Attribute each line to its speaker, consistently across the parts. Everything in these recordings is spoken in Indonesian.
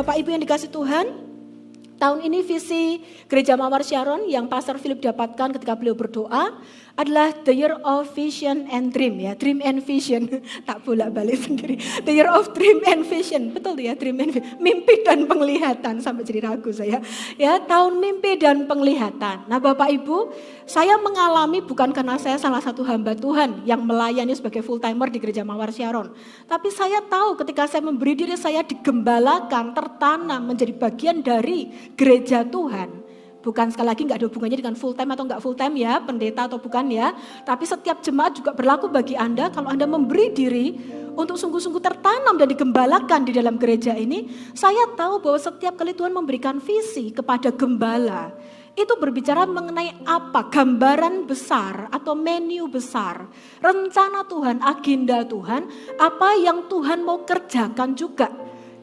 Speaker 1: Bapak Ibu yang dikasih Tuhan, tahun ini visi Gereja Mawar Sharon yang Pastor Philip dapatkan ketika beliau berdoa adalah The Year of Vision and Dream, ya, Dream and Vision. Tak bolak-balik sendiri. The Year of Dream and Vision. Betul ya, Dream and Vision. Mimpi dan penglihatan, sampai jadi ragu saya. Ya, tahun mimpi dan penglihatan. Nah, Bapak Ibu, saya mengalami bukan karena saya salah satu hamba Tuhan yang melayani sebagai full timer di Gereja Mawar Sharon. Tapi saya tahu ketika saya memberi diri saya digembalakan, tertanam menjadi bagian dari gereja Tuhan. Bukan sekali lagi nggak ada hubungannya dengan full time atau nggak full time ya, pendeta atau bukan ya. Tapi setiap jemaat juga berlaku bagi Anda kalau Anda memberi diri untuk sungguh-sungguh tertanam dan digembalakan di dalam gereja ini. Saya tahu bahwa setiap kali Tuhan memberikan visi kepada gembala, itu berbicara mengenai apa? Gambaran besar atau menu besar. Rencana Tuhan, agenda Tuhan, apa yang Tuhan mau kerjakan juga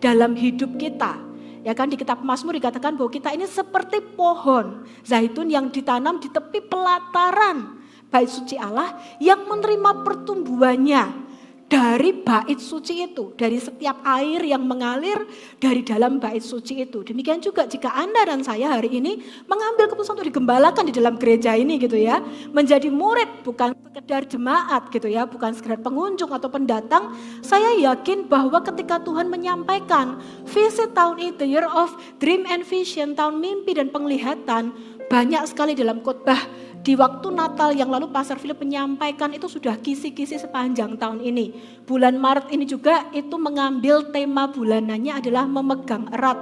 Speaker 1: dalam hidup kita. Ya kan, di kitab Mazmur dikatakan bahwa kita ini seperti pohon zaitun yang ditanam di tepi pelataran bait suci Allah yang menerima pertumbuhannya dari bait suci itu, dari setiap air yang mengalir dari dalam bait suci itu. Demikian juga jika Anda dan saya hari ini mengambil keputusan untuk digembalakan di dalam gereja ini gitu ya, menjadi murid bukan sekedar jemaat gitu ya, bukan sekedar pengunjung atau pendatang. Saya yakin bahwa ketika Tuhan menyampaikan visi tahun ini, The Year of Dream and Vision, tahun mimpi dan penglihatan, banyak sekali dalam khotbah di waktu Natal yang lalu Pastor Philip menyampaikan itu sudah kisi-kisi sepanjang tahun ini. Bulan Maret ini juga itu mengambil tema bulanannya adalah memegang erat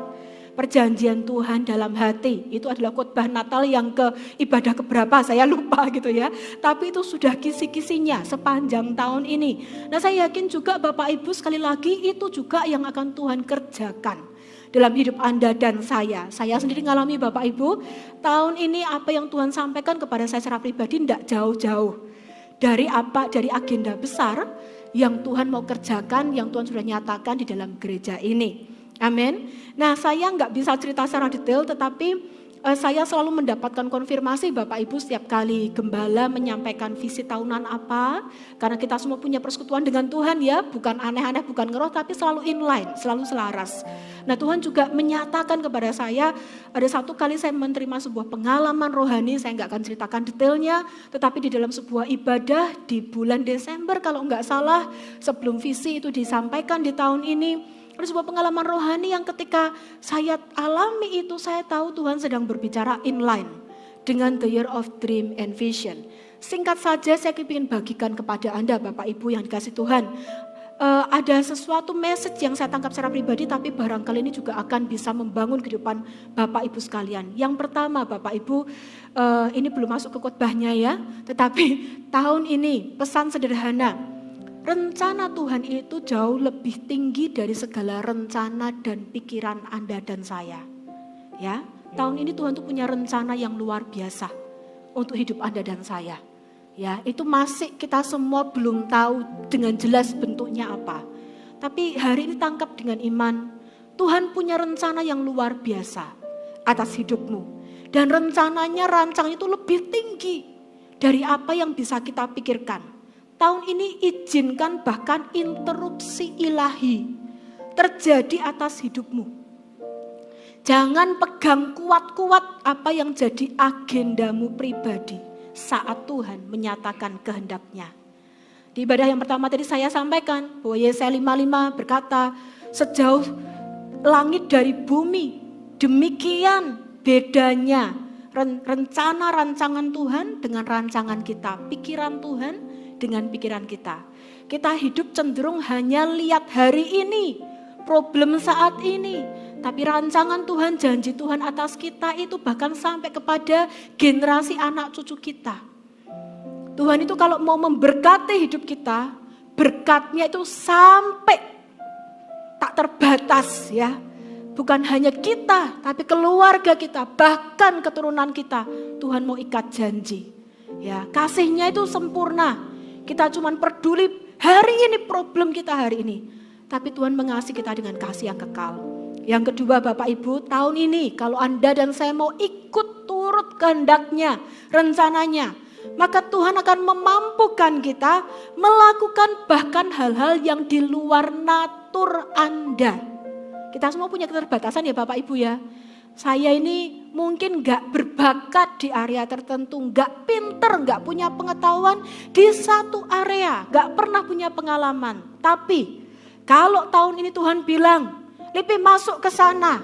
Speaker 1: perjanjian Tuhan dalam hati. Itu adalah khotbah Natal yang ibadah keberapa saya lupa gitu ya. Tapi itu sudah kisi-kisinya sepanjang tahun ini. Nah, saya yakin juga Bapak Ibu sekali lagi itu juga yang akan Tuhan kerjakan dalam hidup Anda dan saya. Saya sendiri ngalami Bapak Ibu, tahun ini apa yang Tuhan sampaikan kepada saya secara pribadi tidak jauh-jauh dari agenda besar yang Tuhan mau kerjakan, yang Tuhan sudah nyatakan di dalam gereja ini. Amin. Nah, saya nggak bisa cerita secara detail, tetapi saya selalu mendapatkan konfirmasi Bapak Ibu setiap kali gembala menyampaikan visi tahunan apa. Karena kita semua punya persekutuan dengan Tuhan ya, bukan aneh-aneh, bukan ngeroh, tapi selalu inline, selalu selaras. Nah, Tuhan juga menyatakan kepada saya, ada satu kali saya menerima sebuah pengalaman rohani, saya nggak akan ceritakan detailnya, tetapi di dalam sebuah ibadah di bulan Desember kalau nggak salah, sebelum visi itu disampaikan di tahun ini, ada sebuah pengalaman rohani yang ketika saya alami itu, saya tahu Tuhan sedang berbicara inline dengan The Year of Dream and Vision. Singkat saja saya ingin bagikan kepada Anda Bapak Ibu yang dikasih Tuhan. Ada sesuatu message yang saya tangkap secara pribadi, tapi barangkali ini juga akan bisa membangun kehidupan Bapak Ibu sekalian. Yang pertama Bapak Ibu, ini belum masuk ke khotbahnya ya, tetapi tahun ini pesan sederhana. Rencana Tuhan itu jauh lebih tinggi dari segala rencana dan pikiran Anda dan saya. Ya, tahun ini Tuhan tuh punya rencana yang luar biasa untuk hidup Anda dan saya. Ya, itu masih kita semua belum tahu dengan jelas bentuknya apa. Tapi hari ini tangkap dengan iman, Tuhan punya rencana yang luar biasa atas hidupmu. Dan rencananya, rancangan itu lebih tinggi dari apa yang bisa kita pikirkan. Tahun ini izinkan bahkan interupsi ilahi terjadi atas hidupmu. Jangan pegang kuat-kuat apa yang jadi agendamu pribadi saat Tuhan menyatakan kehendaknya. Di ibadah yang pertama tadi saya sampaikan bahwa Yesaya 55 berkata, sejauh langit dari bumi, demikian bedanya rencana rancangan Tuhan dengan rancangan kita, pikiran Tuhan dengan pikiran kita. Kita hidup cenderung hanya lihat hari ini, problem saat ini. Tapi rancangan Tuhan, janji Tuhan atas kita itu bahkan sampai kepada generasi anak cucu kita. Tuhan itu kalau mau memberkati hidup kita, berkatnya itu sampai tak terbatas ya. Bukan hanya kita, tapi keluarga kita, bahkan keturunan kita. Tuhan mau ikat janji. Ya, kasihnya itu sempurna. Kita cuma peduli hari ini, problem kita hari ini. Tapi Tuhan mengasihi kita dengan kasih yang kekal. Yang kedua Bapak Ibu, tahun ini kalau Anda dan saya mau ikut turut kehendaknya, rencananya, maka Tuhan akan memampukan kita melakukan bahkan hal-hal yang di luar natur Anda. Kita semua punya keterbatasan ya Bapak Ibu ya. Saya ini mungkin gak berbakat di area tertentu, gak pinter, gak punya pengetahuan di satu area, gak pernah punya pengalaman. Tapi kalau tahun ini Tuhan bilang, Lipi masuk ke sana,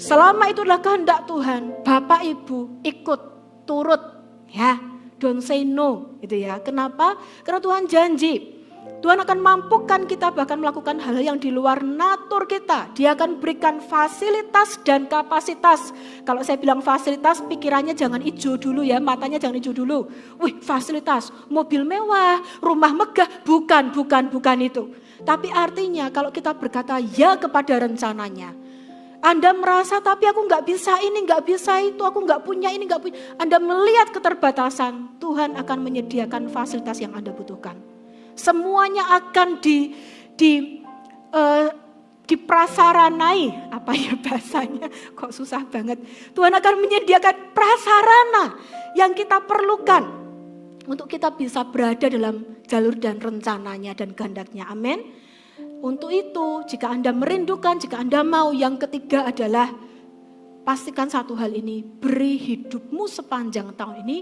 Speaker 1: selama itu adalah kehendak Tuhan, Bapak Ibu ikut, turut ya, don't say no gitu ya. Kenapa? Karena Tuhan janji. Tuhan akan mampukan kita bahkan melakukan hal yang di luar natur kita. Dia akan berikan fasilitas dan kapasitas. Kalau saya bilang fasilitas, pikirannya jangan hijau dulu ya, matanya jangan hijau dulu. Wih, fasilitas, mobil mewah, rumah megah, bukan itu. Tapi artinya kalau kita berkata ya kepada rencananya, Anda merasa tapi aku gak bisa ini, gak bisa itu, aku gak punya ini, gak punya. Anda melihat keterbatasan, Tuhan akan menyediakan fasilitas yang Anda butuhkan. Semuanya akan diprasaranai, apa ya bahasanya, kok susah banget. Tuhan akan menyediakan prasarana yang kita perlukan untuk kita bisa berada dalam jalur dan rencananya dan kehendaknya. Amin. Untuk itu, jika Anda merindukan, jika Anda mau, yang ketiga adalah pastikan satu hal ini, beri hidupmu sepanjang tahun ini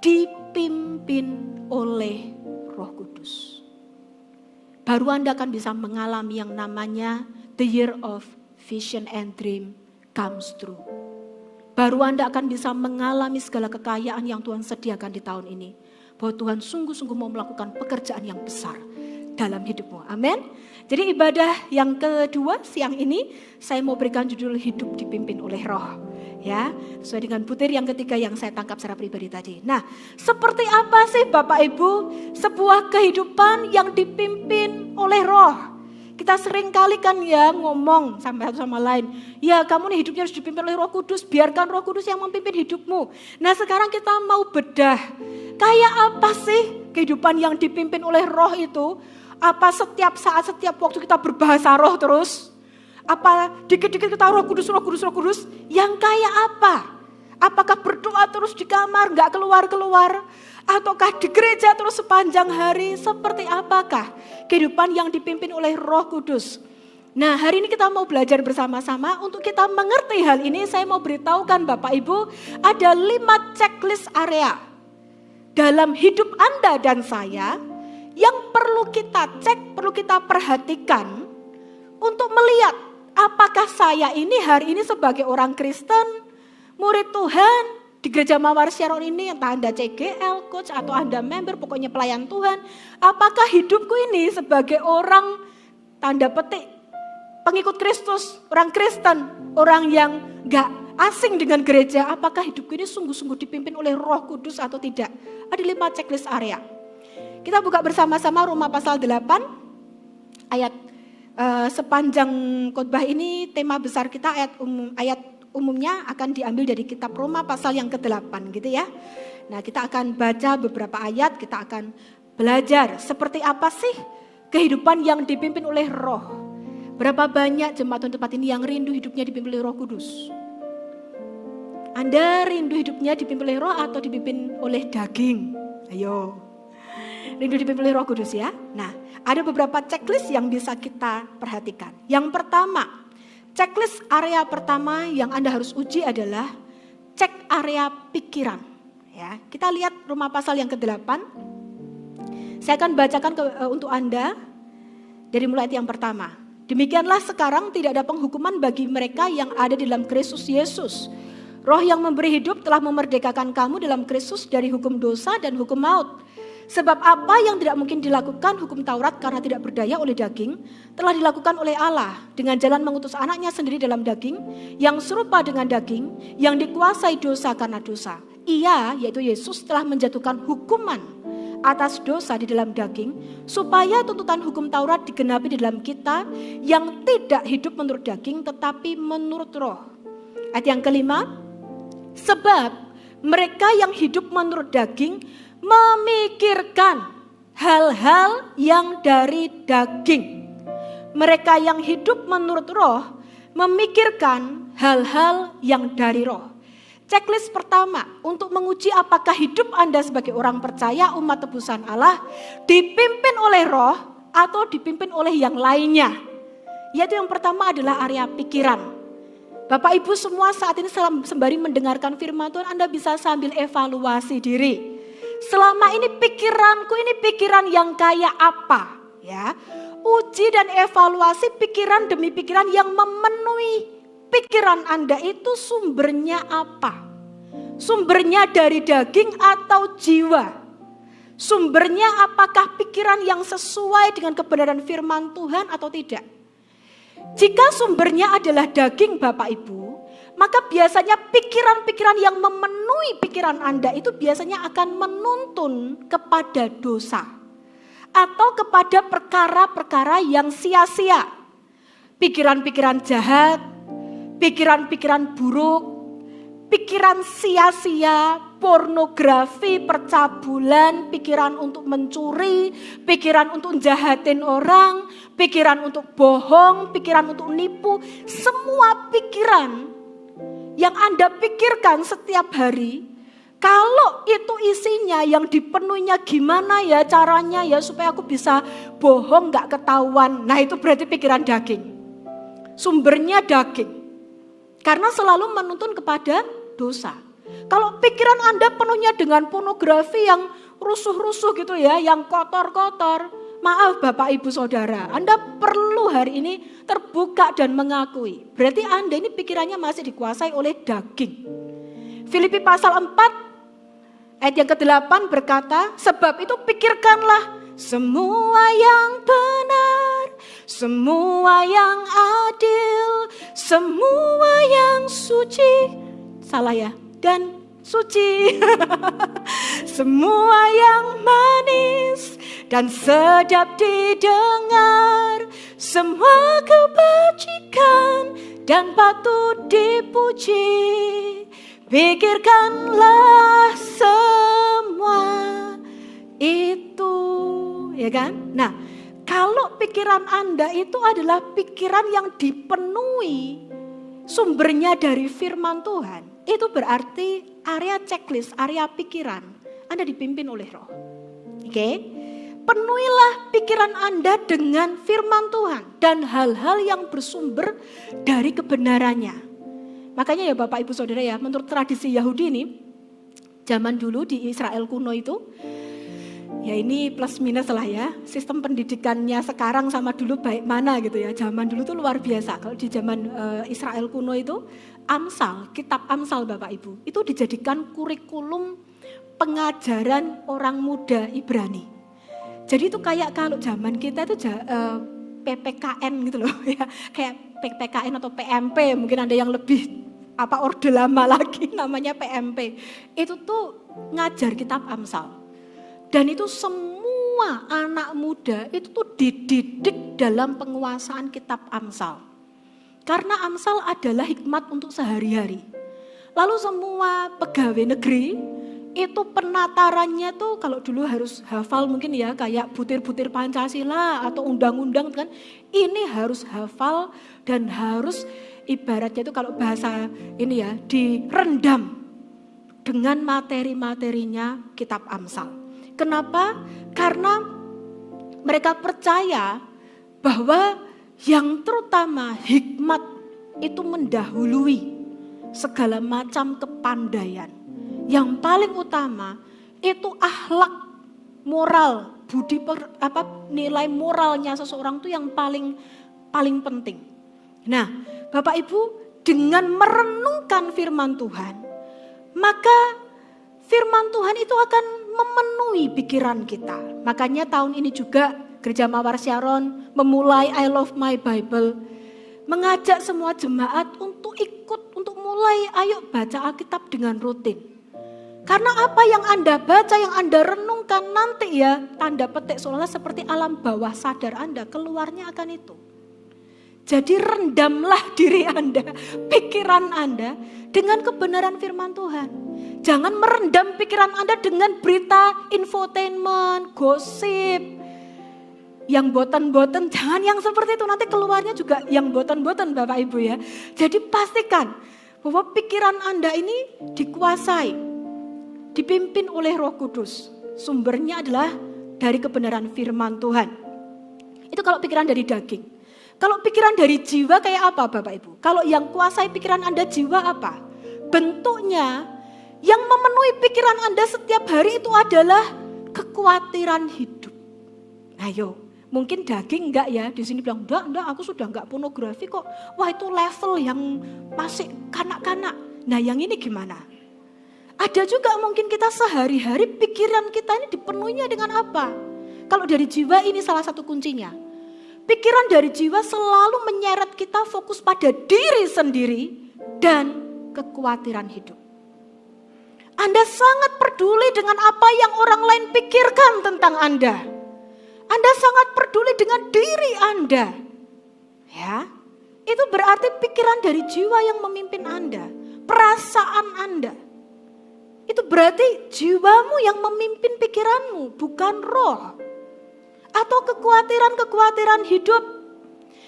Speaker 1: dipimpin oleh Roh Kudus. Baru Anda akan bisa mengalami yang namanya the year of vision and dream comes true. Baru Anda akan bisa mengalami segala kekayaan yang Tuhan sediakan di tahun ini. Bahwa Tuhan sungguh-sungguh mau melakukan pekerjaan yang besar dalam hidupmu. Amin. Jadi ibadah yang kedua siang ini saya mau berikan judul hidup dipimpin oleh Roh. Ya, sesuai dengan butir yang ketiga yang saya tangkap secara pribadi tadi. Nah, seperti apa sih Bapak Ibu sebuah kehidupan yang dipimpin oleh Roh? Kita sering kali kan ya ngomong satu sama lain, ya kamu nih hidupnya harus dipimpin oleh Roh Kudus, biarkan Roh Kudus yang memimpin hidupmu. Nah, sekarang kita mau bedah, kayak apa sih kehidupan yang dipimpin oleh Roh itu? Apa setiap saat, setiap waktu kita berbahasa roh terus? Apa dikit-dikit kita Roh Kudus, yang kayak apa? Apakah berdoa terus di kamar, gak keluar-keluar? Ataukah di gereja terus sepanjang hari? Seperti apakah kehidupan yang dipimpin oleh Roh Kudus? Nah, hari ini kita mau belajar bersama-sama. Untuk kita mengerti hal ini, saya mau beritahukan Bapak Ibu, ada 5 checklist area dalam hidup Anda dan saya yang perlu kita cek, perlu kita perhatikan untuk melihat apakah saya ini hari ini sebagai orang Kristen, murid Tuhan di Gereja Mawar Sharon ini, entah Anda CGL, coach atau Anda member, pokoknya pelayan Tuhan. Apakah hidupku ini sebagai orang tanda petik pengikut Kristus, orang Kristen, orang yang gak asing dengan gereja, apakah hidupku ini sungguh-sungguh dipimpin oleh Roh Kudus atau tidak? Ada 5 checklist area. Kita buka bersama-sama Roma pasal 8 ayat sepanjang khotbah ini tema besar kita ayat umumnya akan diambil dari kitab Roma pasal yang ke-8 gitu ya. Nah, kita akan baca beberapa ayat, kita akan belajar seperti apa sih kehidupan yang dipimpin oleh Roh. Berapa banyak jemaat Tuhan tempat ini yang rindu hidupnya dipimpin oleh Roh Kudus? Anda rindu hidupnya dipimpin oleh Roh atau dipimpin oleh daging? Ayo. Rindu dipimpin oleh Roh Kudus ya. Nah, ada beberapa checklist yang bisa kita perhatikan. Yang pertama, checklist area pertama yang Anda harus uji adalah cek area pikiran. Ya, kita lihat Roma pasal yang ke-8. Saya akan bacakan untuk Anda dari mulai ayat yang pertama. Demikianlah sekarang tidak ada penghukuman bagi mereka yang ada di dalam Kristus Yesus. Roh yang memberi hidup telah memerdekakan kamu dalam Kristus dari hukum dosa dan hukum maut. Sebab apa yang tidak mungkin dilakukan hukum Taurat karena tidak berdaya oleh daging, telah dilakukan oleh Allah dengan jalan mengutus anaknya sendiri dalam daging, yang serupa dengan daging, yang dikuasai dosa karena dosa. Ia, yaitu Yesus, telah menjatuhkan hukuman atas dosa di dalam daging, supaya tuntutan hukum Taurat digenapi di dalam kita, yang tidak hidup menurut daging, tetapi menurut roh. Ayat yang kelima, sebab mereka yang hidup menurut daging, memikirkan hal-hal yang dari daging. Mereka yang hidup menurut roh memikirkan hal-hal yang dari roh. Checklist pertama untuk menguji apakah hidup Anda sebagai orang percaya umat tebusan Allah dipimpin oleh roh atau dipimpin oleh yang lainnya. Yaitu yang pertama adalah area pikiran. Bapak Ibu semua saat ini sembari mendengarkan firman Tuhan, Anda bisa sambil evaluasi diri. Selama ini pikiranku ini pikiran yang kayak apa? Ya, uji dan evaluasi pikiran demi pikiran yang memenuhi pikiran Anda itu sumbernya apa? Sumbernya dari daging atau jiwa? Sumbernya apakah pikiran yang sesuai dengan kebenaran firman Tuhan atau tidak? Jika sumbernya adalah daging Bapak Ibu, maka biasanya pikiran-pikiran yang memenuhi pikiran Anda itu biasanya akan menuntun kepada dosa. Atau kepada perkara-perkara yang sia-sia. Pikiran-pikiran jahat, pikiran-pikiran buruk, pikiran sia-sia, pornografi, percabulan, pikiran untuk mencuri, pikiran untuk jahatin orang, pikiran untuk bohong, pikiran untuk nipu. Semua pikiran yang Anda pikirkan setiap hari, kalau itu isinya yang dipenuhinya gimana ya caranya ya supaya aku bisa bohong gak ketahuan. Nah itu berarti pikiran daging. Sumbernya daging. Karena selalu menuntun kepada dosa. Kalau pikiran Anda penuhnya dengan pornografi yang rusuh-rusuh gitu ya, yang kotor-kotor. Maaf Bapak Ibu Saudara, Anda perlu hari ini terbuka dan mengakui. Berarti Anda ini pikirannya masih dikuasai oleh daging. Filipi pasal 4 ayat yang ke-8 berkata, sebab itu pikirkanlah semua yang benar, semua yang adil, semua yang suci. Salah ya, dan suci. Semua yang manis dan sedap didengar, semua kebajikan dan patut dipuji. Pikirkanlah semua itu, ya kan? Nah, kalau pikiran Anda itu adalah pikiran yang dipenuhi sumbernya dari firman Tuhan, itu berarti area checklist, area pikiran Anda dipimpin oleh Roh. Oke? Penuhilah pikiran Anda dengan firman Tuhan dan hal-hal yang bersumber dari kebenarannya. Makanya ya Bapak Ibu Saudara ya, menurut tradisi Yahudi ini, zaman dulu di Israel kuno itu, ya ini plus minus lah ya, sistem pendidikannya sekarang sama dulu baik mana gitu ya. Zaman dulu tuh luar biasa, kalau di zaman Israel kuno itu, Amsal, kitab Amsal Bapak Ibu, itu dijadikan kurikulum pengajaran orang muda Ibrani. Jadi itu kayak kalau zaman kita itu PPKN gitu loh ya, kayak PPKN atau PMP, mungkin ada yang lebih orde lama lagi namanya PMP. Itu tuh ngajar kitab Amsal. Dan itu semua anak muda itu tuh dididik dalam penguasaan kitab Amsal. Karena Amsal adalah hikmat untuk sehari-hari. Lalu semua pegawai negeri itu penatarannya tuh kalau dulu harus hafal mungkin ya kayak butir-butir Pancasila atau undang-undang kan, ini harus hafal dan harus ibaratnya itu kalau bahasa ini ya direndam dengan materi-materinya kitab Amsal. Kenapa? Karena mereka percaya bahwa yang terutama hikmat itu mendahului segala macam kepandaian. Yang paling utama itu akhlak moral, nilai moralnya seseorang itu yang paling penting. Nah, Bapak Ibu, dengan merenungkan firman Tuhan, maka firman Tuhan itu akan memenuhi pikiran kita. Makanya tahun ini juga Gereja Mawar Sharon memulai I Love My Bible, mengajak semua jemaat untuk ikut, untuk mulai ayo baca Alkitab dengan rutin. Karena apa yang Anda baca, yang Anda renungkan nanti ya, tanda petik seolah seperti alam bawah sadar Anda, keluarnya akan itu. Jadi rendamlah diri Anda, pikiran Anda dengan kebenaran firman Tuhan. Jangan merendam pikiran Anda dengan berita infotainment, gosip, yang boten-boten, jangan yang seperti itu, nanti keluarnya juga yang boten-boten Bapak Ibu ya. Jadi pastikan bahwa pikiran Anda ini dikuasai, dipimpin oleh Roh Kudus. Sumbernya adalah dari kebenaran firman Tuhan. Itu kalau pikiran dari daging. Kalau pikiran dari jiwa kayak apa Bapak Ibu? Kalau yang kuasai pikiran Anda jiwa apa? Bentuknya yang memenuhi pikiran Anda setiap hari itu adalah kekhawatiran hidup. Ayo, mungkin daging enggak ya? Di sini bilang, enggak, aku sudah enggak pornografi kok. Wah itu level yang masih kanak-kanak. Nah yang ini gimana? Ada juga mungkin kita sehari-hari pikiran kita ini dipenuhinya dengan apa? Kalau dari jiwa ini salah satu kuncinya. Pikiran dari jiwa selalu menyeret kita fokus pada diri sendiri dan kekhawatiran hidup. Anda sangat peduli dengan apa yang orang lain pikirkan tentang Anda. Anda sangat peduli dengan diri Anda. Ya, itu berarti pikiran dari jiwa yang memimpin Anda, perasaan Anda. Itu berarti jiwamu yang memimpin pikiranmu, bukan roh. Atau kekhawatiran-kekhawatiran hidup.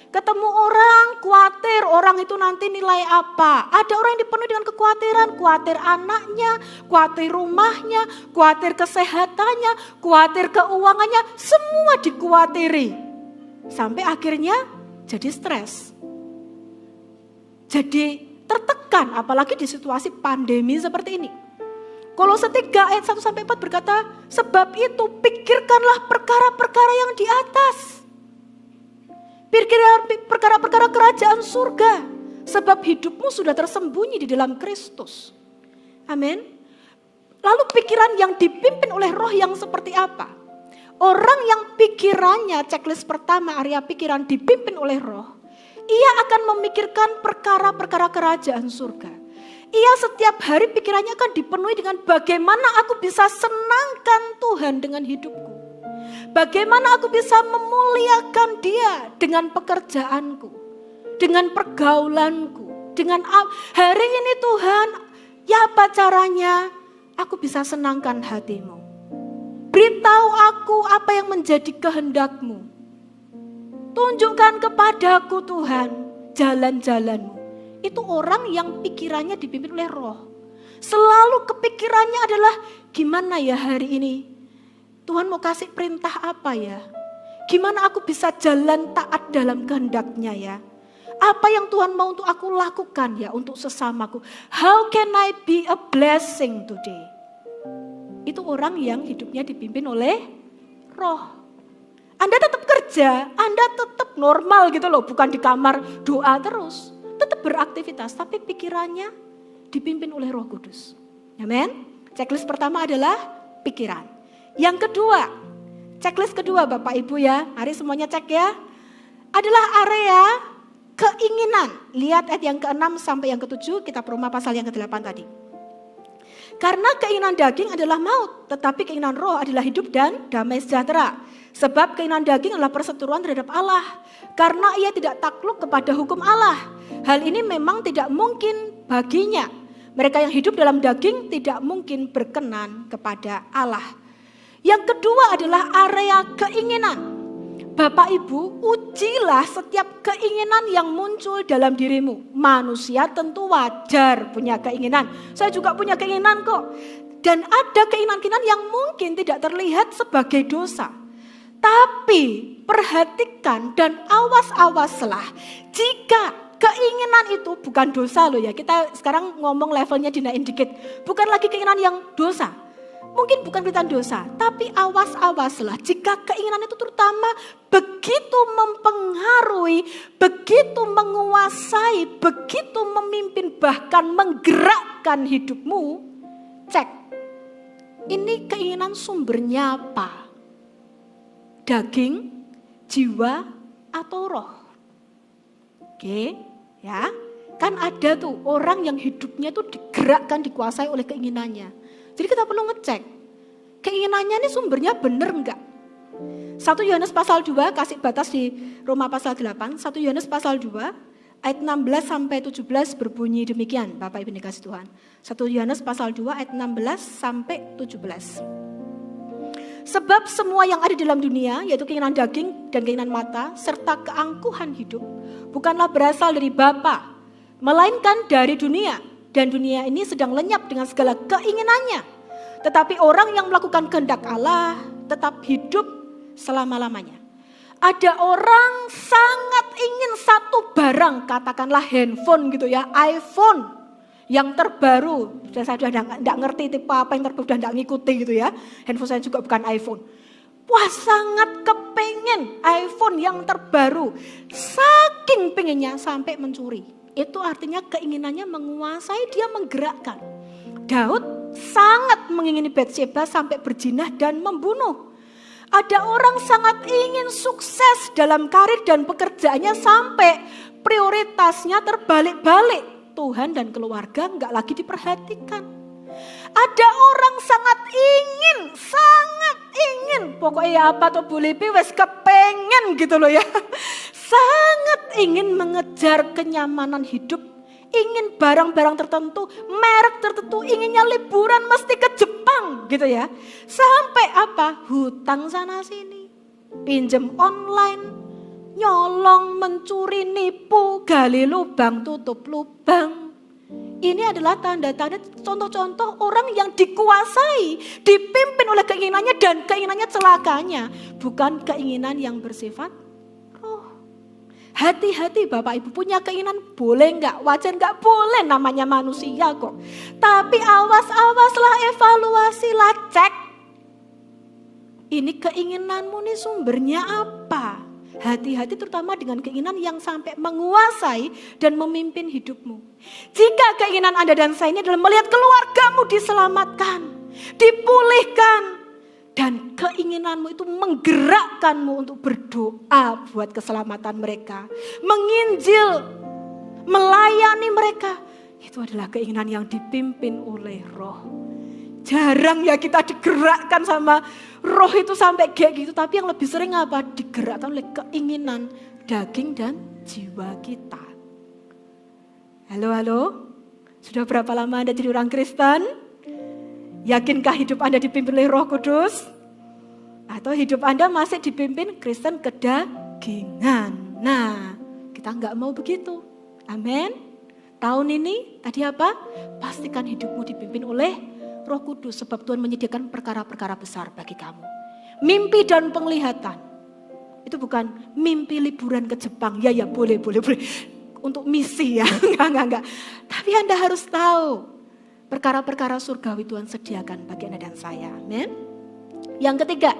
Speaker 1: Ketemu orang, khawatir orang itu nanti nilai apa. Ada orang yang dipenuhi dengan kekhawatiran, khawatir anaknya, khawatir rumahnya, khawatir kesehatannya, khawatir keuangannya, semua dikhawatiri. Sampai akhirnya jadi stres. Jadi tertekan, apalagi di situasi pandemi seperti ini. Kolose 3 ayat 1-4 berkata, sebab itu pikirkanlah perkara-perkara yang di atas. Pikirkan perkara-perkara kerajaan surga. Sebab hidupmu sudah tersembunyi di dalam Kristus. Amin. Lalu pikiran yang dipimpin oleh roh yang seperti apa? Orang yang pikirannya, checklist pertama area pikiran dipimpin oleh roh. Ia akan memikirkan perkara-perkara kerajaan surga. Ia setiap hari pikirannya akan dipenuhi dengan bagaimana aku bisa senangkan Tuhan dengan hidupku. Bagaimana aku bisa memuliakan Dia dengan pekerjaanku, dengan pergaulanku, dengan hari ini Tuhan, ya apa caranya aku bisa senangkan hatimu. Beritahu aku apa yang menjadi kehendak-Mu. Tunjukkan kepadaku Tuhan jalan-jalan-Mu. Itu orang yang pikirannya dipimpin oleh roh. Selalu kepikirannya adalah gimana ya hari ini. Tuhan mau kasih perintah apa ya? Gimana aku bisa jalan taat dalam kehendak-Nya ya? Apa yang Tuhan mau untuk aku lakukan ya untuk sesamaku? How can I be a blessing today? Itu orang yang hidupnya dipimpin oleh roh. Anda tetap kerja, Anda tetap normal gitu loh, bukan di kamar doa terus. Tetap beraktivitas, tapi pikirannya dipimpin oleh Roh Kudus. Amin. Checklist pertama adalah pikiran. Yang kedua, checklist kedua Bapak Ibu ya, mari semuanya cek ya. Adalah area keinginan. Lihat ayat yang ke-6 sampai yang ke-7, kitab Roma pasal yang ke-8 tadi. Karena keinginan daging adalah maut, tetapi keinginan roh adalah hidup dan damai sejahtera. Sebab keinginan daging adalah perseteruan terhadap Allah, karena ia tidak takluk kepada hukum Allah. Hal ini memang tidak mungkin baginya. Mereka yang hidup dalam daging tidak mungkin berkenan kepada Allah. Yang kedua adalah area keinginan. Bapak Ibu, ujilah setiap keinginan yang muncul dalam dirimu. Manusia tentu wajar punya keinginan. Saya juga punya keinginan kok. Dan ada keinginan-keinginan yang mungkin tidak terlihat sebagai dosa. Tapi perhatikan dan awas-awaslah jika keinginan itu bukan dosa loh ya. Kita sekarang ngomong levelnya dinaik dikit. Bukan lagi keinginan yang dosa. Mungkin bukan keinginan dosa, tapi awas-awaslah jika keinginan itu terutama begitu mempengaruhi, begitu menguasai, begitu memimpin bahkan menggerakkan hidupmu. Cek, ini keinginan sumbernya apa? Daging, jiwa, atau roh? Oke, ya. Kan ada tuh orang yang hidupnya tuh digerakkan, dikuasai oleh keinginannya. Jadi kita perlu ngecek, keinginannya ini sumbernya benar enggak? 1 Yohanes pasal 2, kasih batas di Roma pasal 8, 1 Yohanes pasal 2, ayat 16 sampai 17 berbunyi demikian, Bapak Ibu dikasih Tuhan. 1 Yohanes pasal 2 ayat 16 sampai 17. Sebab semua yang ada di dalam dunia, yaitu keinginan daging dan keinginan mata, serta keangkuhan hidup, bukanlah berasal dari Bapa, melainkan dari dunia. Dan dunia ini sedang lenyap dengan segala keinginannya. Tetapi orang yang melakukan kehendak Allah tetap hidup selama-lamanya. Ada orang sangat ingin satu barang, katakanlah handphone gitu ya, iPhone yang terbaru. Saya sudah tidak ngerti tipe apa yang terbaru, sudah tidak ngikuti gitu ya. Handphone saya juga bukan iPhone. Wah, sangat kepengen iPhone yang terbaru. Saking pengennya sampai mencuri. Itu artinya keinginannya menguasai, dia menggerakkan. Daud sangat mengingini Batsheba sampai berzina dan membunuh. Ada orang sangat ingin sukses dalam karir dan pekerjaannya sampai prioritasnya terbalik-balik. Tuhan dan keluarga enggak lagi diperhatikan. Ada orang sangat ingin, pokoknya apa tuh boleh wes kepengen gitu loh ya. Sangat ingin mengejar kenyamanan hidup, ingin barang-barang tertentu, merek tertentu, inginnya liburan mesti ke Jepang gitu ya. Sampai apa? Hutang sana sini, pinjem online, nyolong, mencuri, nipu, gali lubang, tutup lubang. Ini adalah tanda-tanda contoh-contoh orang yang dikuasai, dipimpin oleh keinginannya dan keinginannya celakanya. Bukan keinginan yang bersifat roh. Hati-hati Bapak Ibu, punya keinginan boleh enggak, wajar enggak, boleh, namanya manusia kok. Tapi awas-awaslah, evaluasilah, cek. Ini keinginanmu nih sumbernya apa? Hati-hati terutama dengan keinginan yang sampai menguasai dan memimpin hidupmu. Jika keinginan Anda dan saya ini adalah melihat keluargamu diselamatkan, dipulihkan, dan keinginanmu itu menggerakkanmu untuk berdoa buat keselamatan mereka, menginjil, melayani mereka, itu adalah keinginan yang dipimpin oleh roh. Jarang ya kita digerakkan sama roh itu sampai kayak gitu. Tapi yang lebih sering apa? Digerakkan oleh keinginan daging dan jiwa kita. Halo? Sudah berapa lama Anda jadi orang Kristen? Yakinkah hidup Anda dipimpin oleh Roh Kudus? Atau hidup Anda masih dipimpin Kristen kedagingan? Nah, kita nggak mau begitu. Amin. Tahun ini tadi apa? Pastikan hidupmu dipimpin oleh Roh Kudus, sebab Tuhan menyediakan perkara-perkara besar bagi kamu. Mimpi dan penglihatan. Itu bukan mimpi liburan ke Jepang. Ya boleh. Untuk misi ya, enggak. Tapi Anda harus tahu perkara-perkara surgawi Tuhan sediakan bagi Anda dan saya. Amin. Yang ketiga,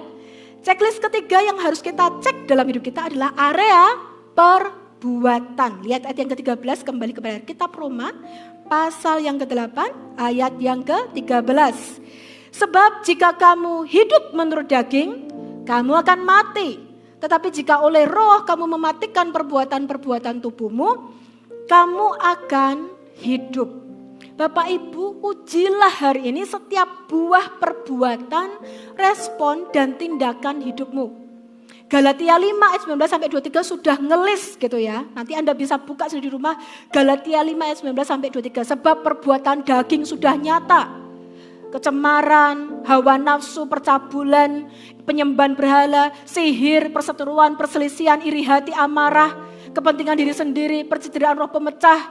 Speaker 1: checklist ketiga yang harus kita cek dalam hidup kita adalah area perbuatan. Lihat ayat yang ke-13, kembali kepada kitab Roma. Pasal yang ke-8 ayat yang ke-13. Sebab jika kamu hidup menurut daging, kamu akan mati. Tetapi jika oleh roh kamu mematikan perbuatan-perbuatan tubuhmu, kamu akan hidup. Bapak Ibu, ujilah hari ini setiap buah perbuatan, respon dan tindakan hidupmu. Galatia 5 ayat 19 sampai 23 sudah ngelis gitu ya. Nanti Anda bisa buka sendiri di rumah. Galatia 5 ayat 19 sampai 23. Sebab perbuatan daging sudah nyata. Kecemaran, hawa nafsu, percabulan, penyembahan berhala, sihir, perseteruan, perselisihan, iri hati, amarah, kepentingan diri sendiri, percideraan roh pemecah.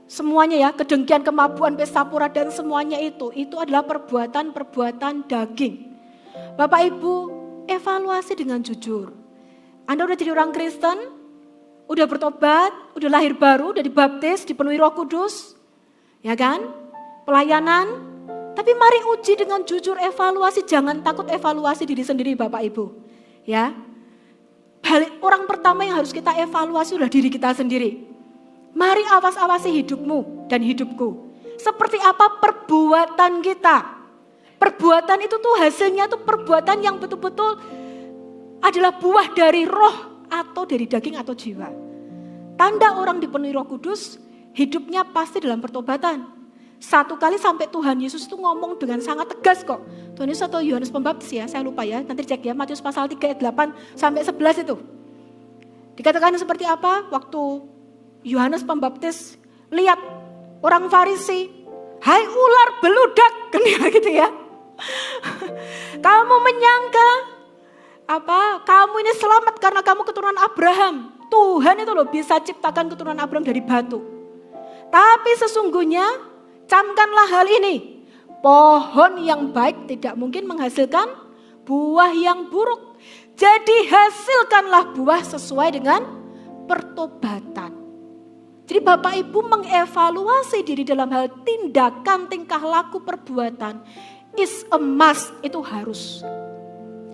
Speaker 1: Semuanya ya, kedengkian, kemabuan, pesta pura dan semuanya itu adalah perbuatan-perbuatan daging. Bapak Ibu, evaluasi dengan jujur. Anda udah jadi orang Kristen, udah bertobat, udah lahir baru, udah dibaptis, dipenuhi Roh Kudus, ya kan? Pelayanan, tapi mari uji dengan jujur, evaluasi, jangan takut evaluasi diri sendiri Bapak Ibu. Ya, orang pertama yang harus kita evaluasi adalah diri kita sendiri. Mari awas-awasi hidupmu dan hidupku. Seperti apa perbuatan kita? Perbuatan itu tuh hasilnya tuh perbuatan yang betul-betul adalah buah dari roh atau dari daging atau jiwa. Tanda orang dipenuhi Roh Kudus, hidupnya pasti dalam pertobatan. Satu kali sampai Tuhan Yesus itu ngomong dengan sangat tegas kok. Tuhan Yesus atau Yohanes Pembaptis ya, saya lupa ya, nanti cek ya, Matius pasal 3 ayat 8 sampai 11 itu. Dikatakan seperti apa? Waktu Yohanes Pembaptis lihat orang Farisi, hai ular beludak, gitu ya. Kamu menyangka apa? Kamu ini selamat karena kamu keturunan Abraham. Tuhan itu loh bisa ciptakan keturunan Abraham dari batu. Tapi sesungguhnya camkanlah hal ini. Pohon yang baik tidak mungkin menghasilkan buah yang buruk. Jadi hasilkanlah buah sesuai dengan pertobatan. Jadi Bapak Ibu mengevaluasi diri dalam hal tindakan, tingkah laku, perbuatan. Is a must, itu harus.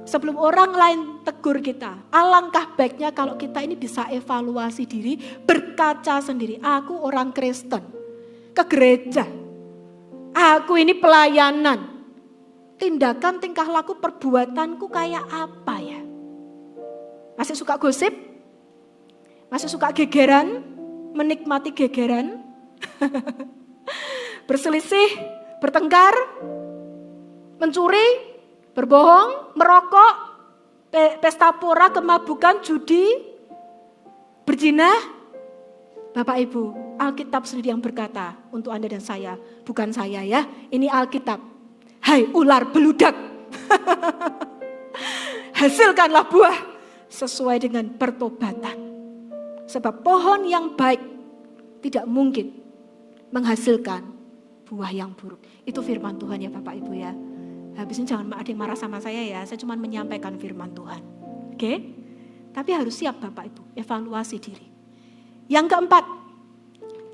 Speaker 1: Sebelum orang lain tegur kita, alangkah baiknya kalau kita ini bisa evaluasi diri, berkaca sendiri. Aku orang Kristen, ke gereja. Aku ini pelayanan. Tindakan, tingkah laku, perbuatanku kayak apa ya? Masih suka gosip? Masih suka gegeran? Menikmati gegeran? Berselisih? Bertengkar? Mencuri? Berbohong, merokok, pesta pora, kemabukan, judi, berzina. Bapak Ibu, Alkitab sendiri yang berkata untuk Anda dan saya, bukan saya ya, ini Alkitab. Hai ular beludak, hasilkanlah buah sesuai dengan pertobatan. Sebab pohon yang baik tidak mungkin menghasilkan buah yang buruk. Itu firman Tuhan ya Bapak Ibu ya. Habis ini jangan ada yang marah sama saya ya, saya cuma menyampaikan firman Tuhan. Oke? Tapi harus siap Bapak Ibu, evaluasi diri. Yang keempat,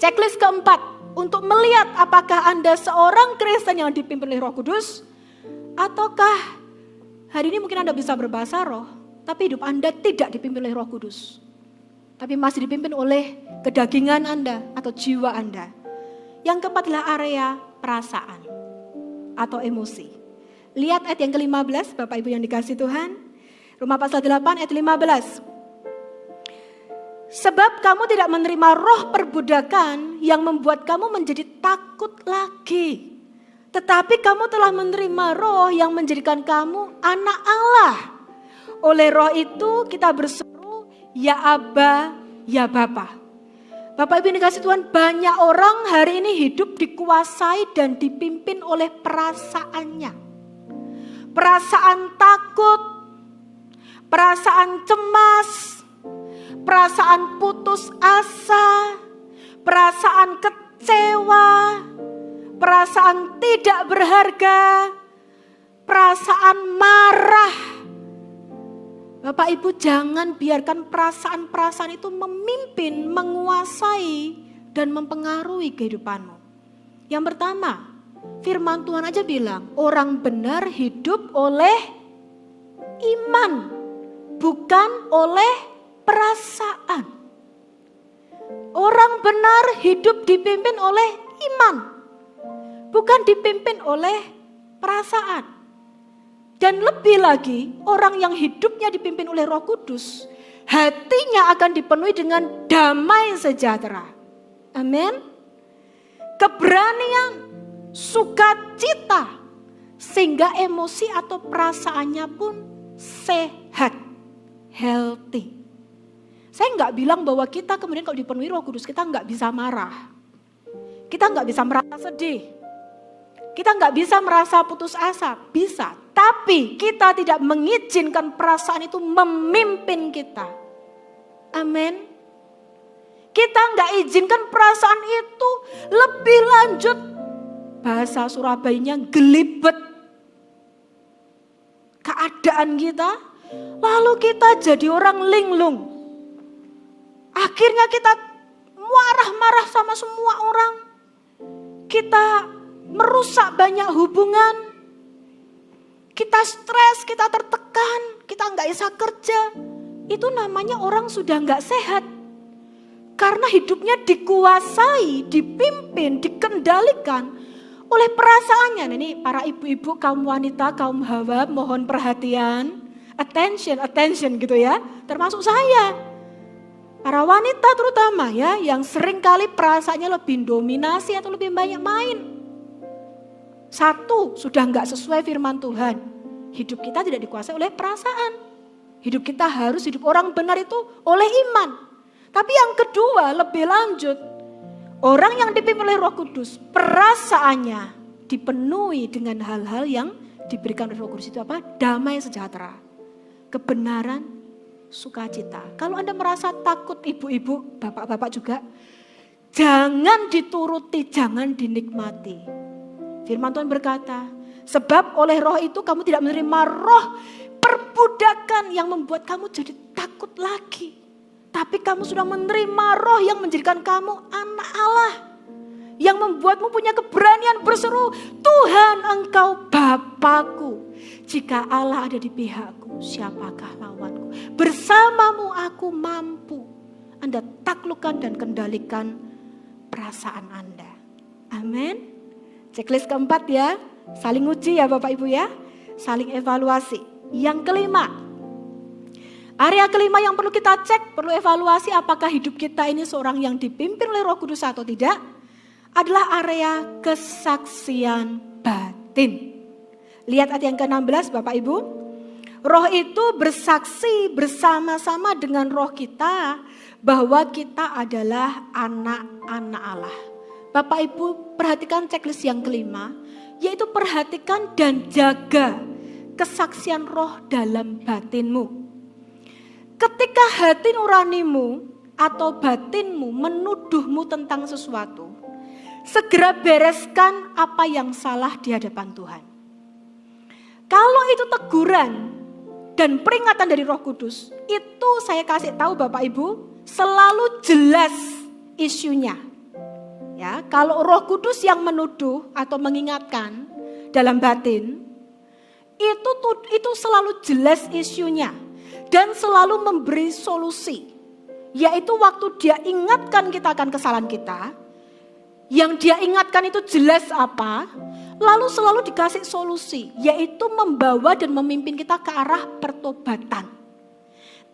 Speaker 1: checklist keempat, untuk melihat apakah Anda seorang Kristen yang dipimpin oleh Roh Kudus, ataukah hari ini mungkin Anda bisa berbahasa roh, tapi hidup Anda tidak dipimpin oleh Roh Kudus. Tapi masih dipimpin oleh kedagingan Anda atau jiwa Anda. Yang keempat adalah area perasaan atau emosi. Lihat ayat yang ke-15, Bapak Ibu yang dikasihi Tuhan. Roma pasal 8 ayat 15. Sebab kamu tidak menerima roh perbudakan yang membuat kamu menjadi takut lagi. Tetapi kamu telah menerima roh yang menjadikan kamu anak Allah. Oleh roh itu kita berseru, ya Aba, ya Bapa. Bapak Ibu yang dikasihi Tuhan, banyak orang hari ini hidup dikuasai dan dipimpin oleh perasaannya. Perasaan takut, perasaan cemas, perasaan putus asa, perasaan kecewa, perasaan tidak berharga, perasaan marah. Bapak Ibu jangan biarkan perasaan-perasaan itu memimpin, menguasai, dan mempengaruhi kehidupanmu. Yang pertama, firman Tuhan aja bilang, orang benar hidup oleh iman, bukan oleh perasaan. Orang benar hidup dipimpin oleh iman, bukan dipimpin oleh perasaan. Dan lebih lagi, orang yang hidupnya dipimpin oleh Roh Kudus, hatinya akan dipenuhi dengan damai sejahtera. Amin. Keberanian, sukacita, sehingga emosi atau perasaannya pun sehat, healthy. Saya nggak bilang bahwa kita kemudian kalau dipenuhi Roh Kudus kita nggak bisa marah, kita nggak bisa merasa sedih, kita nggak bisa merasa putus asa, bisa. Tapi kita tidak mengizinkan perasaan itu memimpin kita. Amin. Kita nggak izinkan perasaan itu lebih lanjut. Bahasa Surabayanya gelibet keadaan kita, lalu kita jadi orang linglung. Akhirnya kita marah-marah sama semua orang. Kita merusak banyak hubungan. Kita stres, kita tertekan, kita nggak bisa kerja. Itu namanya orang sudah nggak sehat. Karena hidupnya dikuasai, dipimpin, dikendalikan oleh perasaannya. Nah, ini para ibu-ibu, kaum wanita, kaum hawa mohon perhatian. Attention gitu ya. Termasuk saya. Para wanita terutama ya, yang sering kali perasaannya lebih dominasi atau lebih banyak main. Satu, sudah nggak sesuai firman Tuhan. Hidup kita tidak dikuasai oleh perasaan. Hidup kita harus hidup orang benar itu oleh iman. Tapi yang kedua, lebih lanjut. Orang yang dipimpin oleh Roh Kudus, perasaannya dipenuhi dengan hal-hal yang diberikan oleh Roh Kudus itu apa? Damai sejahtera, kebenaran, sukacita. Kalau Anda merasa takut, ibu-ibu, bapak-bapak juga, jangan dituruti, jangan dinikmati. Firman Tuhan berkata, sebab oleh roh itu kamu tidak menerima roh perbudakan yang membuat kamu jadi takut lagi. Tapi kamu sudah menerima roh yang menjadikan kamu anak Allah. Yang membuatmu punya keberanian berseru, Tuhan engkau Bapakku. Jika Allah ada di pihakku, siapakah lawanku? Bersamamu aku mampu. Anda taklukkan dan kendalikan perasaan Anda. Amin. Checklist keempat ya, saling uji ya Bapak Ibu ya, saling evaluasi. Yang kelima, area kelima yang perlu kita cek, perlu evaluasi apakah hidup kita ini seorang yang dipimpin oleh Roh Kudus atau tidak, adalah area kesaksian batin. Lihat ayat yang ke-16 Bapak Ibu, roh itu bersaksi bersama-sama dengan roh kita bahwa kita adalah anak-anak Allah. Bapak Ibu perhatikan checklist yang kelima, yaitu perhatikan dan jaga kesaksian roh dalam batinmu. Ketika hati nuranimu atau batinmu menuduhmu tentang sesuatu, segera bereskan apa yang salah di hadapan Tuhan. Kalau itu teguran dan peringatan dari Roh Kudus, itu saya kasih tahu Bapak Ibu, selalu jelas isunya. Ya, kalau Roh Kudus yang menuduh atau mengingatkan dalam batin, itu selalu jelas isunya dan selalu memberi solusi. Yaitu waktu dia ingatkan kita akan kesalahan kita, yang dia ingatkan itu jelas apa, lalu selalu dikasih solusi, yaitu membawa dan memimpin kita ke arah pertobatan.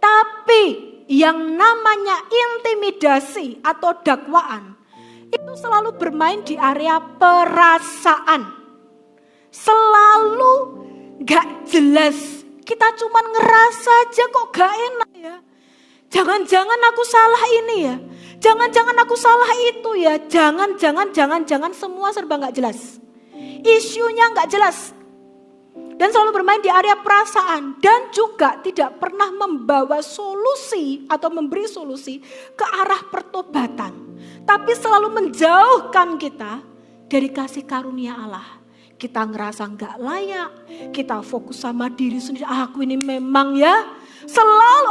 Speaker 1: Tapi yang namanya intimidasi atau dakwaan itu selalu bermain di area perasaan. Selalu gak jelas. Kita cuma ngerasa aja kok gak enak ya. Jangan-jangan aku salah ini ya. Jangan-jangan aku salah itu ya. Jangan semua serba gak jelas. Isunya gak jelas. Dan selalu bermain di area perasaan. Dan juga tidak pernah membawa solusi atau memberi solusi ke arah pertobatan. Tapi selalu menjauhkan kita dari kasih karunia Allah. Kita ngerasa gak layak. Kita fokus sama diri sendiri. Aku ini memang ya.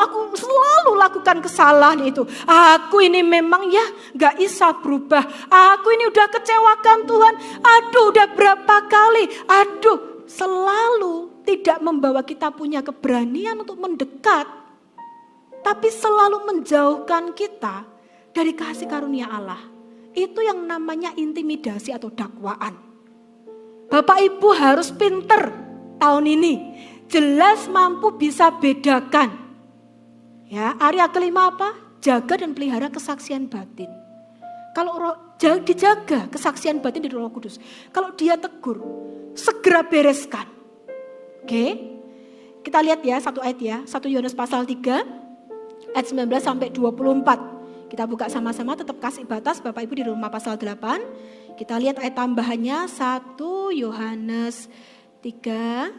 Speaker 1: Aku selalu lakukan kesalahan itu. Aku ini memang ya gak bisa berubah. Aku ini udah kecewakan Tuhan. Aduh udah berapa kali. Aduh selalu tidak membawa kita punya keberanian untuk mendekat. Tapi selalu menjauhkan kita dari kasih karunia Allah. Itu yang namanya intimidasi atau dakwaan. Bapak Ibu harus pinter tahun ini. Jelas mampu bisa bedakan. Ya, area kelima apa? Jaga dan pelihara kesaksian batin. Kalau dijaga kesaksian batin dari Roh Kudus. Kalau dia tegur, segera bereskan. Oke. Kita lihat ya satu ayat ya, 1 Yohanes pasal 3 ayat 19 sampai 24. Kita buka sama-sama, tetap kasih batas Bapak Ibu di rumah pasal 8. Kita lihat ayat tambahannya 1 Yohanes 3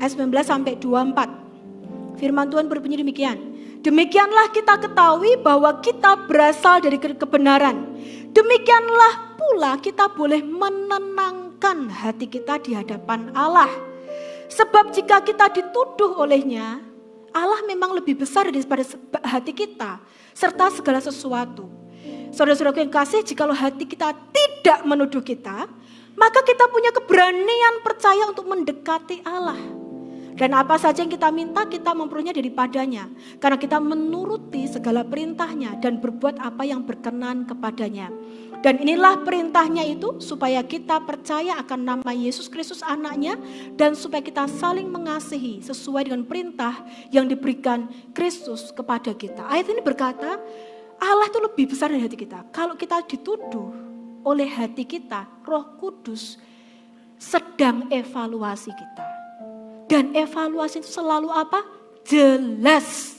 Speaker 1: ayat 19 sampai 24. Firman Tuhan berbunyi demikian. Demikianlah kita ketahui bahwa kita berasal dari kebenaran. Demikianlah pula kita boleh menenangkan hati kita di hadapan Allah. Sebab jika kita dituduh olehnya, Allah memang lebih besar daripada hati kita serta segala sesuatu. Saudara-saudaraku yang kasih, jikalau hati kita tidak menuduh kita, maka kita punya keberanian percaya untuk mendekati Allah. Dan apa saja yang kita minta, kita memperolehnya daripadanya. Karena kita menuruti segala perintahnya dan berbuat apa yang berkenan kepadanya. Dan inilah perintahnya itu, supaya kita percaya akan nama Yesus Kristus anaknya. Dan supaya kita saling mengasihi sesuai dengan perintah yang diberikan Kristus kepada kita. Ayat ini berkata, Allah itu lebih besar dari hati kita. Kalau kita dituduh oleh hati kita, Roh Kudus sedang evaluasi kita. Dan evaluasi itu selalu apa? Jelas.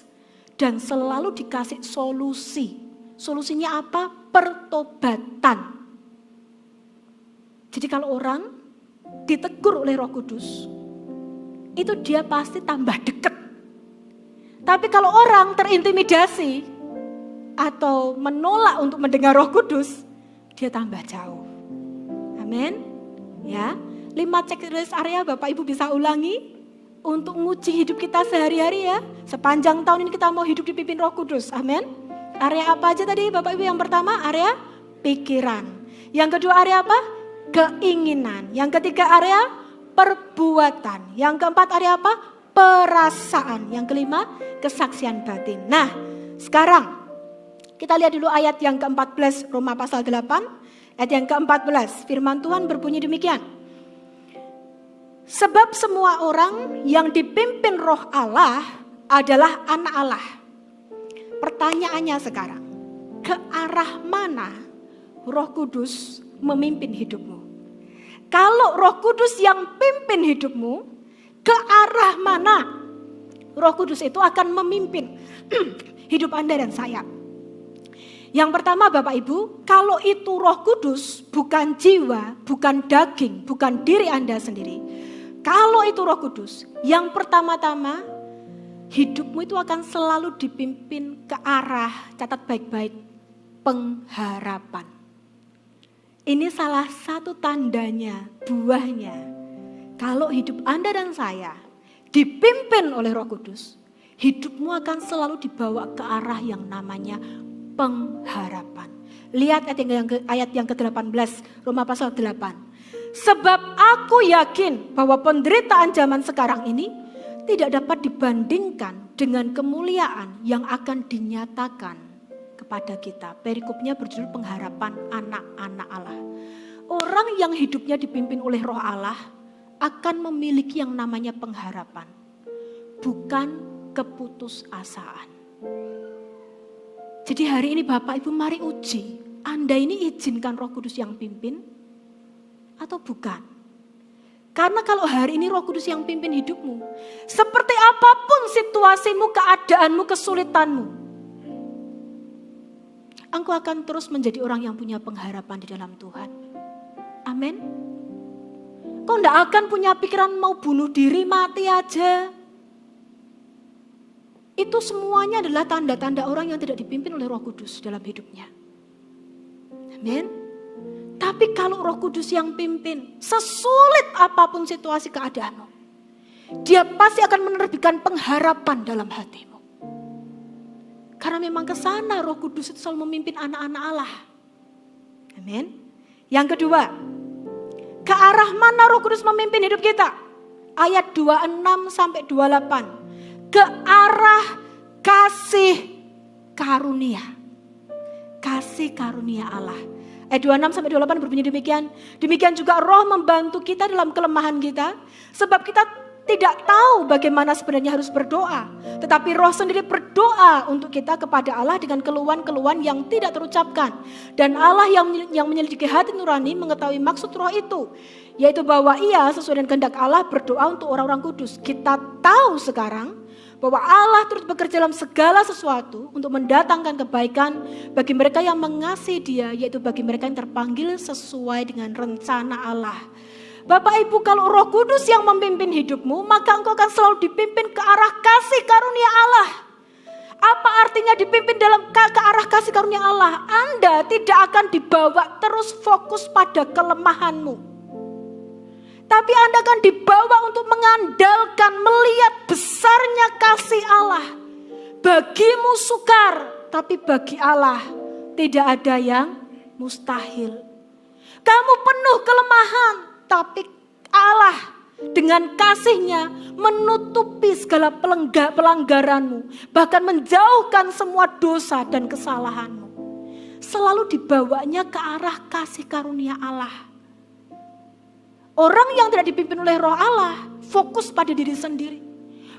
Speaker 1: Dan selalu dikasih solusi. Solusinya apa? Pertobatan. Jadi kalau orang ditegur oleh Roh Kudus, itu dia pasti tambah dekat. Tapi kalau orang terintimidasi atau menolak untuk mendengar Roh Kudus, dia tambah jauh. Amin. Ya, 5 checklist area Bapak Ibu bisa ulangi. untuk nguji hidup kita sehari-hari ya. Sepanjang tahun ini kita mau hidup dipimpin Roh Kudus. Amin. Area apa aja tadi Bapak Ibu? Yang pertama area pikiran. Yang kedua area apa? Keinginan. Yang ketiga area perbuatan. Yang keempat area apa? Perasaan. Yang kelima kesaksian batin. Nah sekarang kita lihat dulu ayat yang ke-14 Roma pasal 8. Ayat yang ke-14 firman Tuhan berbunyi demikian. Sebab semua orang yang dipimpin roh Allah adalah anak Allah. Pertanyaannya sekarang, ke arah mana Roh Kudus memimpin hidupmu? Kalau Roh Kudus yang pimpin hidupmu, ke arah mana Roh Kudus itu akan memimpin hidup Anda dan saya? Yang pertama Bapak Ibu, kalau itu Roh Kudus bukan jiwa, bukan daging, bukan diri Anda sendiri. Kalau itu Roh Kudus, yang pertama-tama hidupmu itu akan selalu dipimpin ke arah, catat baik-baik, pengharapan. Ini salah satu tandanya, buahnya. Kalau hidup Anda dan saya dipimpin oleh Roh Kudus, hidupmu akan selalu dibawa ke arah yang namanya pengharapan. Lihat ayat yang ke-18, Roma pasal 8. Sebab aku yakin bahwa penderitaan zaman sekarang ini tidak dapat dibandingkan dengan kemuliaan yang akan dinyatakan kepada kita. Perikopnya berjudul pengharapan anak-anak Allah. Orang yang hidupnya dipimpin oleh Roh Allah akan memiliki yang namanya pengharapan, bukan keputusasaan. Jadi hari ini Bapak Ibu mari uji, Anda ini izinkan Roh Kudus yang pimpin atau bukan? Karena kalau hari ini Roh Kudus yang pimpin hidupmu, seperti apapun situasimu, keadaanmu, kesulitanmu, engkau akan terus menjadi orang yang punya pengharapan di dalam Tuhan. Amin. Kau tidak akan punya pikiran mau bunuh diri, mati aja. Itu semuanya adalah tanda-tanda orang yang tidak dipimpin oleh Roh Kudus dalam hidupnya. Amin. Tapi kalau Roh Kudus yang pimpin, sesulit apapun situasi keadaanmu, Dia pasti akan menerbitkan pengharapan dalam hatimu. Karena memang ke sana Roh Kudus itu selalu memimpin anak-anak Allah. Amin. Yang kedua, ke arah mana Roh Kudus memimpin hidup kita? Ayat 26 sampai 28. Ke arah kasih karunia. Kasih karunia Allah. Ayat 26 sampai 28 berbunyi demikian. Demikian juga Roh membantu kita dalam kelemahan kita. Sebab kita tidak tahu bagaimana sebenarnya harus berdoa. Tetapi Roh sendiri berdoa untuk kita kepada Allah dengan keluhan-keluhan yang tidak terucapkan. Dan Allah yang menyelidiki hati nurani mengetahui maksud Roh itu. Yaitu bahwa Ia sesuai dengan kehendak Allah berdoa untuk orang-orang kudus. Kita tahu sekarang bahwa Allah turut bekerja dalam segala sesuatu untuk mendatangkan kebaikan bagi mereka yang mengasihi Dia, yaitu bagi mereka yang terpanggil sesuai dengan rencana Allah. Bapak Ibu, kalau Roh Kudus yang memimpin hidupmu, maka engkau akan selalu dipimpin ke arah kasih karunia Allah. Apa artinya dipimpin ke arah kasih karunia Allah? Anda tidak akan dibawa terus fokus pada kelemahanmu. Tapi Anda akan dibawa untuk mengandalkan, melihat besarnya kasih Allah. Bagimu sukar, tapi bagi Allah tidak ada yang mustahil. Kamu penuh kelemahan, tapi Allah dengan kasih-Nya menutupi segala pelanggaranmu. Bahkan menjauhkan semua dosa dan kesalahanmu. Selalu dibawanya ke arah kasih karunia Allah. Orang yang tidak dipimpin oleh Roh Allah fokus pada diri sendiri,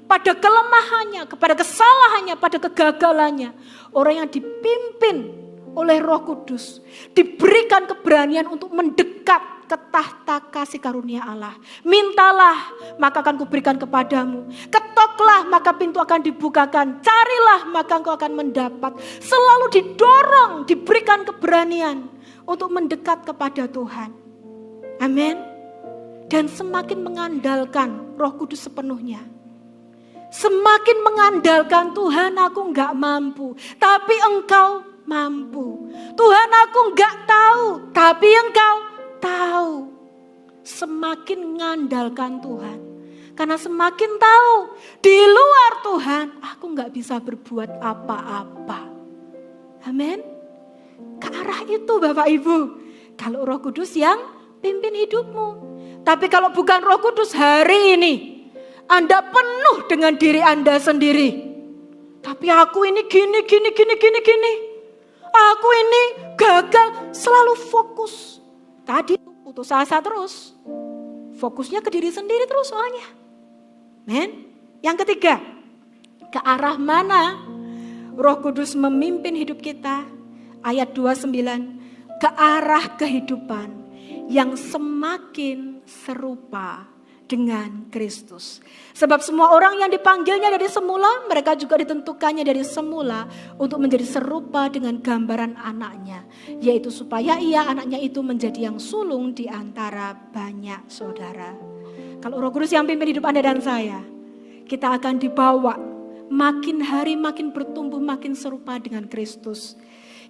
Speaker 1: pada kelemahannya, kepada kesalahannya, pada kegagalannya. Orang yang dipimpin oleh Roh Kudus diberikan keberanian untuk mendekat ke tahta kasih karunia Allah. Mintalah, maka akan kuberikan kepadamu. Ketoklah, maka pintu akan dibukakan. Carilah, maka engkau akan mendapat. Selalu didorong, diberikan keberanian untuk mendekat kepada Tuhan. Amin. Dan semakin mengandalkan Roh Kudus sepenuhnya. Semakin mengandalkan Tuhan, aku enggak mampu, tapi Engkau mampu. Tuhan, aku enggak tahu, tapi Engkau tahu. Semakin mengandalkan Tuhan, Karena semakin tahu di luar Tuhan, aku gak bisa berbuat apa-apa. Amin. Ke arah itu Bapak Ibu. Kalau Roh Kudus yang pimpin hidupmu. Tapi kalau bukan Roh Kudus hari ini, Anda penuh dengan diri Anda sendiri. Tapi aku ini gini. Aku ini gagal, selalu fokus. Tadi putus asa terus. Fokusnya ke diri sendiri terus soalnya. Men. Yang ketiga, ke arah mana Roh Kudus memimpin hidup kita? Ayat 29, ke arah kehidupan yang semakin serupa dengan Kristus. Sebab semua orang yang dipanggilnya dari semula, mereka juga ditentukannya dari semula untuk menjadi serupa dengan gambaran anaknya. Yaitu supaya anaknya itu menjadi yang sulung di antara banyak saudara. Kalau Roh Kudus yang pimpin hidup Anda dan saya, kita akan dibawa makin hari makin bertumbuh, makin serupa dengan Kristus.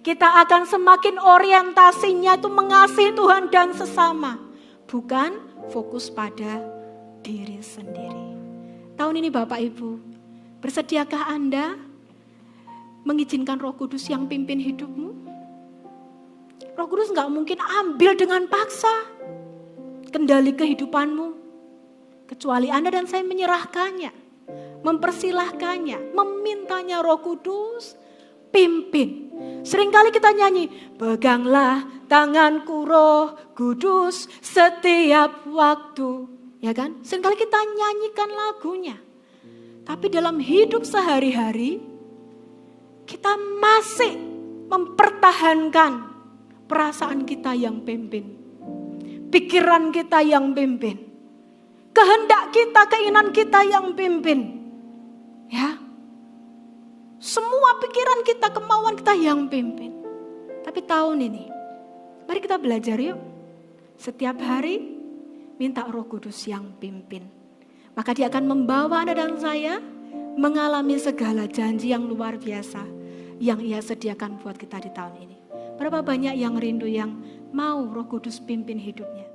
Speaker 1: Kita akan semakin orientasinya itu mengasihi Tuhan dan sesama. Bukan fokus pada diri sendiri. Tahun ini Bapak Ibu, bersediakah Anda mengizinkan Roh Kudus yang pimpin hidupmu? Roh Kudus gak mungkin ambil dengan paksa kendali kehidupanmu. Kecuali Anda dan saya menyerahkannya, mempersilahkannya, memintanya Roh Kudus pimpin. Seringkali kita nyanyi, peganglah tanganku Roh Kudus setiap waktu. Ya kan? Seringkali kita nyanyikan lagunya. Tapi dalam hidup sehari-hari, kita masih mempertahankan perasaan kita yang pimpin. Pikiran kita yang pimpin. Kehendak kita, keinginan kita yang pimpin. Ya. Semua pikiran kita, kemauan kita yang pimpin. Tapi tahun ini, mari kita belajar yuk. Setiap hari, minta Roh Kudus yang pimpin. Maka dia akan membawa Anda dan saya mengalami segala janji yang luar biasa yang Ia sediakan buat kita di tahun ini. Berapa banyak yang rindu yang mau Roh Kudus pimpin hidupnya.